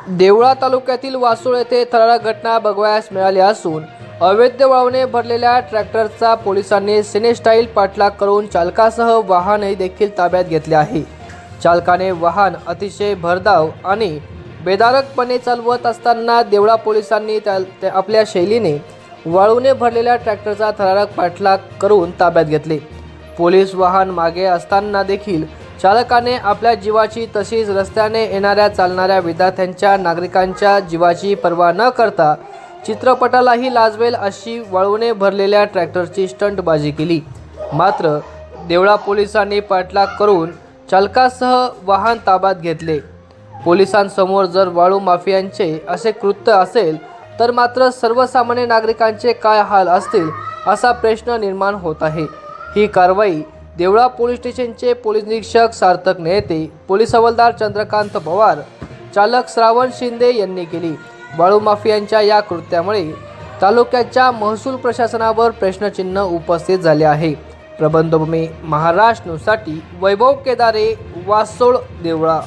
देवळा तालुक्यातील वासोळ येथे थरारक घटना बघावयास मिळाली असून अवैध वळवणे भरलेल्या ट्रॅक्टरचा पोलिसांनी सिनेस्टाईल पाठलाग करून चालकासह वाहनही देखील ताब्यात घेतले आहे। चालकाने वाहन अतिशय भरधाव आणि बेदारकपणे चालवत असताना देवळा पोलिसांनी आपल्या शैलीने वळवणे भरलेल्या ट्रॅक्टरचा थरारक पाठलाग करून ताब्यात घेतले। पोलीस वाहन मागे असताना देखील चालकाने आपल्या जीवाची तसेच रस्त्याने येणाऱ्या चालणाऱ्या विद्यार्थ्यांच्या नागरिकांच्या जीवाची पर्वा न करता चित्रपटालाही लाजवेल अशी वळवणे भरलेल्या ट्रॅक्टरची स्टंटबाजी केली। मात्र देवळा पोलिसांनी पाठलाग करून चालकासह वाहन ताब्यात घेतले। पोलिसांसमोर जर वाळू माफियांचे असे कृत्य असेल तर मात्र सर्वसामान्य नागरिकांचे काय हाल असतील असा प्रश्न निर्माण होत आहे। ही कारवाई देवळा पोलीस स्टेशनचे पोलीस निरीक्षक सार्थक नेते, पोलीस हवालदार चंद्रकांत पवार, चालक श्रावण शिंदे यांनी केली। वाळू माफियांच्या या कृत्यामुळे तालुक्याच्या महसूल प्रशासनावर प्रश्नचिन्ह उपस्थित झाले आहे। प्रबंधभूमी महाराष्ट्र न्यूजसाठी वैभव केदारे, वासोळ, देवळा।